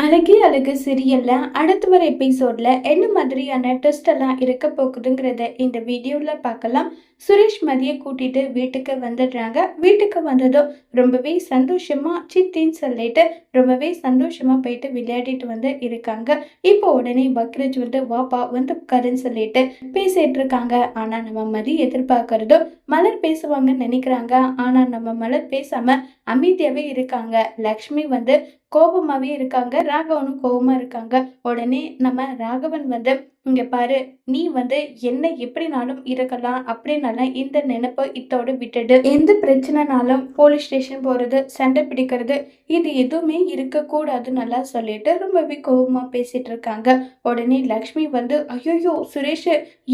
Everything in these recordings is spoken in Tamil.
அழகே அழகு சீரியல்ல அடுத்து வர எபிசோட்ல என்ன மாதிரியான ட்விஸ்ட் எல்லாம் இருக்க போகுதுங்கிறத இந்த வீடியோல பார்க்கலாம். சுரேஷ் மதியை கூட்டிட்டு வீட்டுக்கு வந்துடுறாங்க. வீட்டுக்கு வந்ததும் ரொம்பவே சந்தோஷமா சித்தின்னு சொல்லிட்டு ரொம்பவே சந்தோஷமா போயிட்டு விளையாடிட்டு வந்து இருக்காங்க. இப்போ உடனே பக்ரஜ் வந்து வாப்பா வந்து உட்காருன்னு சொல்லிட்டு பேசிட்டு இருக்காங்க. ஆனா நம்ம மதி எதிர்பார்க்கறதும் மலர் பேசுவாங்கன்னு நினைக்கிறாங்க. ஆனா நம்ம மலர் பேசாம அமைதியாவே இருக்காங்க. லக்ஷ்மி வந்து கோபமாவே இருக்காங்க. ராகவனும் கோபமா இருக்காங்க. உடனே நம்ம ராகவன் வந்து இங்க பாரு, நீ வந்து என்ன எப்படினாலும் இருக்கலாம் அப்படின்னாலும் இந்த நினைப்ப இத்தோட விட்டுடு. எந்த பிரச்சனைனாலும் போலீஸ் ஸ்டேஷன் போறது, சண்டை பிடிக்கிறது, இது எதுவுமே இருக்க கூடாது நல்லா சொல்லிட்டு ரொம்பவே கோபமா பேசிட்டு இருக்காங்க. உடனே லக்ஷ்மி வந்து ஐயோ சுரேஷ்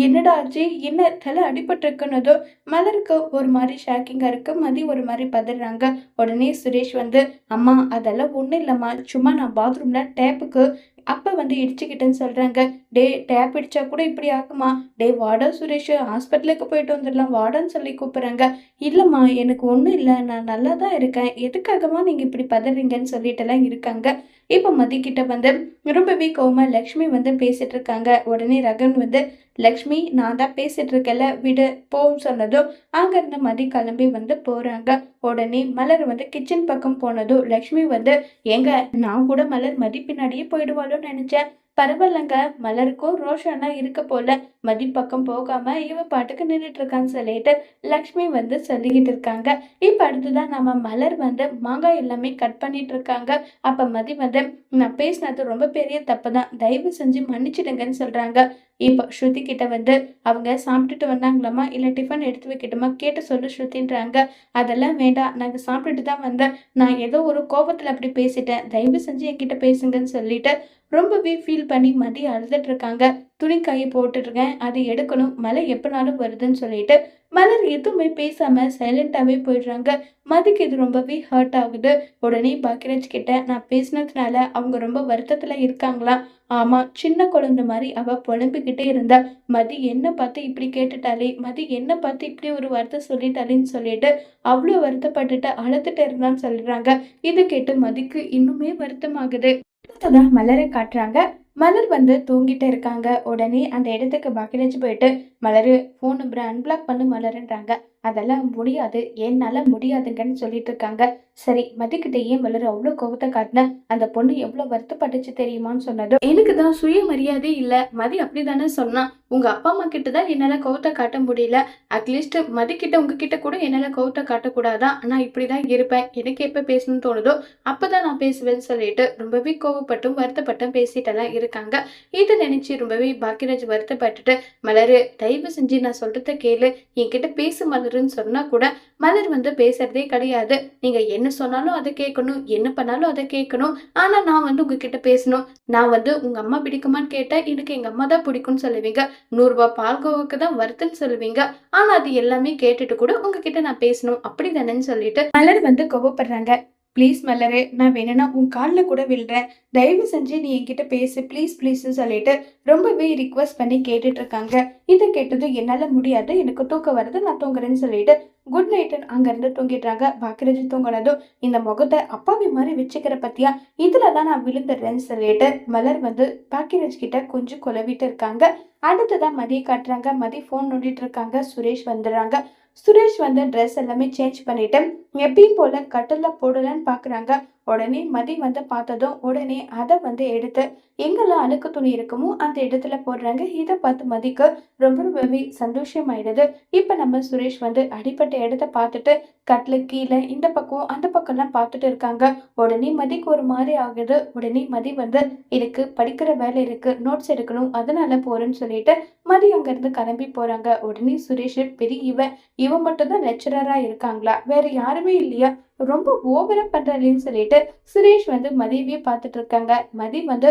என்னடா ஆச்சு, என்ன தலை அடிபட்டு இருக்குன்னதோ மலருக்கு ஒரு மாதிரி ஷாக்கிங்கா இருக்கு. மதி ஒரு மாதிரி பதறாங்க. உடனே சுரேஷ் வந்து அம்மா அதெல்லாம் ஒண்ணும் இல்லம்மா, சும்மா நான் பாத்ரூம்ல டேப்புக்கு அப்ப வந்து இடிச்சுக்கிட்டேன்னு சொல்றாங்க. டே டேப் இடிச்சா கூட இப்படி ஆகுமா? டே வாடா சுரேஷ், ஹாஸ்பிட்டலுக்கு போயிட்டு வந்துடலாம் வாடான்னு சொல்லி கூப்பிடுறாங்க. இல்லம்மா எனக்கு ஒண்ணும் இல்லை, நான் நல்லா தான் இருக்கேன், எதுக்காகமா நீங்க இப்படி பதறீங்கன்னு சொல்லிட்டு எல்லாம் இருக்காங்க. இப்ப மதிக்கிட்ட வந்து ரொம்பவே கோவமா லக்ஷ்மி வந்து பேசிட்டு இருக்காங்க. உடனே ரகன் வந்து லக்ஷ்மி நான் தான் பேசிட்டு இருக்கல விடு போன்னு சொன்னதும் அங்கிருந்து மதி கிளம்பி வந்து போறாங்க. உடனே மலர் வந்து கிச்சன் பக்கம் போனதும் லக்ஷ்மி வந்து ஏங்க நான் கூட மலர் மதி பின்னாடியே போயிடுவாளோன்னு நினைச்சேன். பரவாயில்லங்க, மலருக்கும் ரோஷன்லாம் இருக்க போல, மதி பக்கம் போகாம இவ பாட்டுக்கு நின்றுட்டு இருக்கான்னு சொல்லிட்டு லக்ஷ்மி வந்து சொல்லிக்கிட்டு இருக்காங்க. இப்ப அடுத்துதான் நம்ம மலர் வந்து மாங்காய் எல்லாமே கட் பண்ணிட்டு இருக்காங்க. அப்ப மதி வந்து நான் பேசினது ரொம்ப பெரிய தப்பு தான், தயவு செஞ்சு மன்னிச்சிடுங்கன்னு சொல்றாங்க. இப்போ ஸ்ருதி கிட்ட வந்து அவங்க சாப்பிட்டுட்டு வந்தாங்களாமா, இல்லை டிஃபன் எடுத்து வைக்கட்டுமா கேட்டு சொல்லு ஸ்ருதின்றாங்க. அதெல்லாம் வேண்டாம், நாங்கள் சாப்பிட்டுட்டு தான் வந்தேன், நான் ஏதோ ஒரு கோபத்தில் அப்படி பேசிட்டேன், தயவு செஞ்சு என்கிட்ட பேசுங்கன்னு சொல்லிட்டு ரொம்பவே ஃபீல் பண்ணி மதி அழுதுட்டு இருக்காங்க. துணி காய போட்டுருக்கேன், அது எடுக்கணும், மழை எப்பனாலும் வருதுன்னு சொல்லிட்டு மலர் எதுவுமே பேசாம சைலண்டாவே போயிடுறாங்க. மதிக்கு இது ரொம்பவே ஹர்ட் ஆகுது. உடனே பாக்கியராஜ் கிட்ட நான் பேசினதுனால அவங்க ரொம்ப வருத்தத்துல இருக்காங்களா? ஆமா, சின்ன குழந்தை மாதிரி அவ புலம்பிக்கிட்டே இருந்தா. மதி என்ன பார்த்து இப்படி கேட்டுட்டாலே, மதி என்ன பார்த்து இப்படி ஒரு வார்த்தை சொல்லிட்டாலேன்னு சொல்லிட்டு அவ்வளோ வருத்தப்பட்டுட்டு அழுதுட்டு இருந்தான்னு சொல்றாங்க. இதை கேட்டு மதிக்கு இன்னுமே வருத்தமாகுது. அடுத்ததான் மலரை காட்டுறாங்க. மலர் வந்து தூங்கிட்டு இருக்காங்க. உடனே அந்த இடத்துக்கு பாக்கியராஜ் போயிட்டு மலரு ஃபோன் நம்பரை அன்பிளாக் பண்ணு மலருன்றாங்க. அதெல்லாம் முடியாது, என்னால முடியாதுங்கன்னு சொல்லிட்டு இருக்காங்க. சரி மதிக்கிட்ட ஏன் மலர் அவ்வளோ கோபத்தை காட்டின, அந்த பொண்ணு எவ்வளவு வருத்தப்பட்டுச்சு தெரியுமான்னு சொன்னதும் எனக்கு தான் சுயமரியாதை இல்லை, மதி அப்படிதானே சொன்னா, உங்க அப்பா அம்மா கிட்ட தான் என்னால கோவத்தை காட்ட முடியல, அட்லீஸ்ட் மதிக்கிட்ட உங்ககிட்ட கூட என்னால கோவத்தை காட்டக்கூடாதா? நான் இப்படிதான் இருப்பேன், எனக்கு எப்ப பேசணும்னு தோணுதோ அப்பதான் நான் பேசுவேன்னு சொல்லிட்டு ரொம்பவே கோவப்பட்டும் வருத்தப்பட்டும் பேசிட்டெல்லாம் இருக்காங்க. இதை நினைச்சு ரொம்பவே பாக்கியராஜ் வருத்தப்பட்டுட்டு மலரு தயவு செஞ்சு நான் சொல்றத கேளு, என்கிட்ட பேசு மலருன்னு சொன்னா கூட மலர் வந்து பேசுறதே கிடையாது. நீங்க என்ன சொன்னாலும் அதை கேட்கணும், என்ன பண்ணாலும் அதை கேட்கணும், ஆனா நான் வந்து உங்ககிட்ட பேசணும். நான் வந்து உங்க அம்மா பிடிக்குமான்னு கேட்டா எனக்கு எங்க அம்மா தான் பிடிக்கும்னு சொல்லுவீங்க, 100 ரூபாய் பால்கோவுக்கு தான் வருத்துன்னு சொல்லுவீங்க, ஆனா அது எல்லாமே கேட்டுட்டு கூட உங்ககிட்ட நான் பேசணும் அப்படி தானேன்னு சொல்லிட்டு மலர் வந்து கோவப்படுறாங்க. ப்ளீஸ் மலரு, நான் வேணும்னா உன் காலில் கூட விழுறேன், தயவு செஞ்சு நீ என்கிட்ட பேசு ப்ளீஸ் ப்ளீஸ்ன்னு சொல்லிட்டு ரொம்பவே ரிக்வஸ்ட் பண்ணி கேட்டுட்டு இருக்காங்க. இதை கேட்டதும் என்னால் முடியாது, எனக்கு தூக்கம் வருது, நான் தூங்குறேன்னு சொல்லிட்டு குட் நைட்டுன்னு அங்கேருந்து தூங்கிடுறாங்க. பாக்கியராஜ் தூங்கினதும் இந்த முகத்தை அப்பாவி மாதிரி வச்சுக்கிற பத்தியா, இதில் தான் நான் விழுந்துடுறேன்னு சொல்லிட்டு மலர் வந்து பாக்கியராஜ் கிட்ட கொஞ்சம் குழவிட்டு இருக்காங்க. அடுத்ததான் மதியை காட்டுறாங்க. மதி ஃபோன் நோண்டிட்டு இருக்காங்க. சுரேஷ் வந்துடுறாங்க. சுரேஷ் வந்து ட்ரெஸ் எல்லாமே சேஞ்ச் பண்ணிட்டு எப்பயும் போல கட்டில போடலன்னு பாக்குறாங்க. உடனே மதி வந்து பார்த்ததும் உடனே அதை வந்து எடுத்து எங்கெல்லாம் அழுக்கு துணி இருக்குமோ அந்த இடத்துல போடுறாங்க. இதை பார்த்து மதிக்கு ரொம்ப ரொம்பவே சந்தோஷமாயிடுது. இப்ப நம்ம சுரேஷ் வந்து அடிப்பட்ட இடத்த பார்த்துட்டு கட்டில கீழே இந்த பக்கம் அந்த பக்கம்லாம் பார்த்துட்டு இருக்காங்க. உடனே மதிக்கு ஒரு மாதிரி ஆகுது. உடனே மதி வந்து எனக்கு படிக்கிற வேலை இருக்கு, நோட்ஸ் எடுக்கணும், அதனால போறேன்னு சொல்லிட்டு மதி அங்க இருந்து கிளம்பி போறாங்க. உடனே சுரேஷ் பெரிய இவன் மட்டும் தான் லெக்சரரா இருக்காங்களா, வேற யாருமே இல்லையா, ரொம்ப ஓவரா பண்றாளேன்னு சொல்லிட்டு சுரேஷ் வந்து மதியவே பார்த்துட்டு இருக்காங்க. மதி வந்து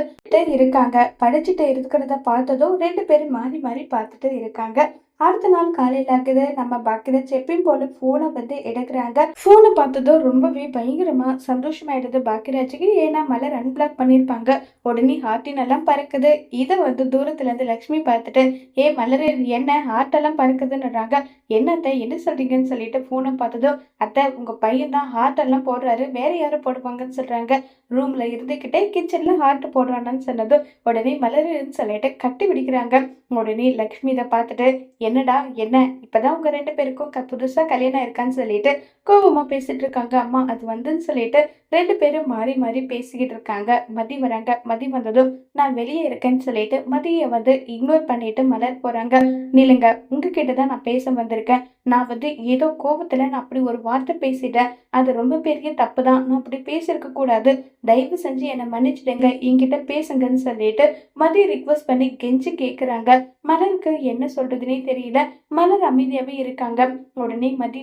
இருக்காங்க. படிச்சுட்டு இருக்கிறத பார்த்ததும் 2 பேரும் மாறி மாறி பார்த்துட்டு இருக்காங்க. அடுத்த நாள் காலையில ஆகுது. நம்ம பாக்கியராஜ் எப்பயும் போல போனை வந்து எடுக்கிறாங்க. போனை பார்த்ததும் ரொம்பவே பயங்கரமா சந்தோஷமாயிடுது பாக்கியராஜுக்கு. ஏன்னா மலர் அன்பிளாக் பண்ணியிருப்பாங்க. உடனே ஹார்ட்டின் எல்லாம் பறக்குது. இதை வந்து தூரத்துல இருந்து லக்ஷ்மி பார்த்துட்டு ஏ மலர் என்ன ஹார்ட் எல்லாம் பறக்குதுன்னுறாங்க. என்னத்த என்ன சொல்றீங்கன்னு சொல்லிட்டு போனை பார்த்ததும் அத்தை உங்க பையன் தான் ஹார்ட் எல்லாம் போடுறாரு, வேற யாரும் போடுவாங்கன்னு சொல்றாங்க. ரூம்ல இருந்துகிட்டே கிச்சன்ல ஹார்ட் போடுறானு சொன்னதும் உடனே மலருன்னு சொல்லிட்டு கட்டி பிடிக்கிறாங்க. உடனே லக்ஷ்மி இதை பார்த்துட்டு, என்னடா என்ன இப்பதான் உங்க 2 பேருக்கும் புதுசா கல்யாணம் இருக்கான்னு சொல்லிட்டு கோவமா பேசிட்டு இருக்காங்க. அம்மா அது வந்துன்னு சொல்லிட்டு 2 பேரும் மாறி மாறி பேசிக்கிட்டு இருக்காங்க. மதி வராங்க. மதி வந்ததும் நான் வெளியே இருக்கேன்னு சொல்லிட்டு மதியை இக்னோர் பண்ணிட்டு மலர் போறாங்க. நில்லுங்க, உங்ககிட்ட தான் நான் பேச வந்திருக்கேன். நான் ஏதோ கோவத்துல நான் அப்படி ஒரு வார்த்தை பேசிட்டேன். அது ரொம்ப பெரிய தப்பு தான். நான் அப்படி பேசியிருக்க கூடாது. தயவு செஞ்சு என்னை மன்னிச்சிடுங்க, என்கிட்ட பேசுங்கன்னு சொல்லிட்டு மதி ரிக்வஸ்ட் பண்ணி கெஞ்சி கேக்குறாங்க. மலருக்கு என்ன சொல்றதுனே தெரியல. மலர் அமைதியாவே இருக்காங்க. உடனே மதி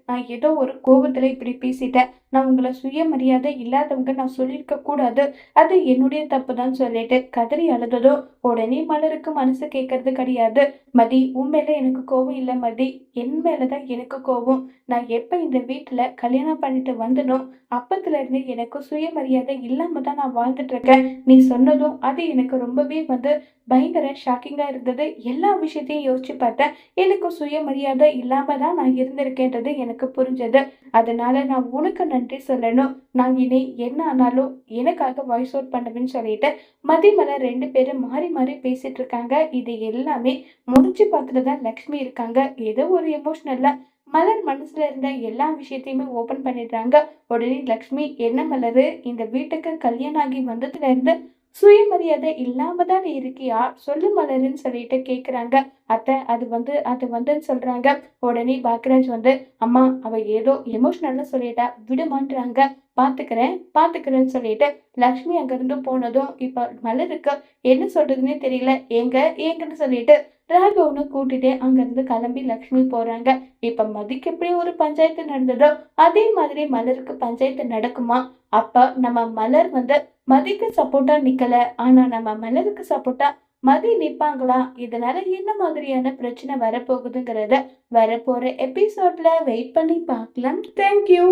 நான் ஏதோ ஒரு கோபத்துல இப்படி பேசிட்டேன். நான் உங்களை சுயமரியாதை இல்லாதவங்க நான் சொல்லியிருக்க கூடாது. அது என்னுடைய தப்பு தான் சொல்லிட்டு கதறி அழுததோ உடனே மலருக்கு மனசு கேட்கறது கிடையாது. மதி, உன் மேல எனக்கு கோபம் இல்லை மதி, என் மேலதான் எனக்கு கோபம். நான் எப்ப இந்த வீட்டுல கல்யாணம் பண்ணிட்டு வந்தனோ அப்பத்துல இருந்து எனக்கு சுயமரியாதை இல்லாம தான் நான் வாழ்ந்துட்டு இருக்கேன். நீ சொன்னதும் அது எனக்கு ரொம்பவே பயங்கர ஷாக்கிங்கா இருந்தது. எல்லா விஷயத்தையும் யோசிச்சு பார்த்தேன். எனக்கு சுயமரியாதை இல்லாம தான் நான் இருந்திருக்கேன்றது எனக்கு புரிஞ்சது. அதனால நான் உனக்கு நன்றி சொல்லணும். நான் இனி என்ன ஆனாலும் எனக்காக வாய்ஸ் அவுட் பண்ணுவேன்னு சொல்லிட்டு மதிமலர் 2 பேரும் மாறி மாறி பேசிட்டு இருக்காங்க. இது எல்லாமே முடிச்சு பார்த்துட்டு தான் லக்ஷ்மி இருக்காங்க. ஏதோ ஒரு எமோஷனல்ல மலர் மனசுல இருந்த எல்லா விஷயத்தையுமே ஓபன் பண்ணிடுறாங்க. உடனே லக்ஷ்மி, என்ன மலரு, இந்த வீட்டுக்கு கல்யாணம் ஆகி வந்ததுல இருந்து சுயமரியாதை இல்லாம தான் இருக்கியா, சொல்லு மலருன்னு சொல்லிட்டு கேக்குறாங்க. அத்தை, அது வந்துன்னு சொல்றாங்க. உடனே பாக்யராஜ் அம்மா அவ ஏதோ எமோஷனல்ல சொல்லிட்டா, விடுமான்றாங்க. பாத்துக்கிறேன்னு சொல்லிட்டு லக்ஷ்மி அங்கிருந்து போனதும் இப்ப மலருக்கு என்ன சொல்றதுன்னே தெரியல. ஏங்கன்னு சொல்லிட்டு ராகவனு கூட்டிட்டு அங்கிருந்து கிளம்பி லக்ஷ்மி போறாங்க. இப்ப மதிக்கு எப்படி ஒரு பஞ்சாயத்து நடந்ததோ அதே மாதிரி மலருக்கு பஞ்சாயத்து நடக்குமா? அப்ப நம்ம மலர் மதிக்கு சப்போர்ட்டா நிக்கல, ஆனா நம்ம மலருக்கு சப்போர்ட்டா மதி நிப்பாங்களா? இதனால என்ன மாதிரியான பிரச்சனை வரப்போகுதுங்கிறத வரப்போற எபிசோட்ல வெயிட் பண்ணி பார்க்கலாம். தேங்க்யூ.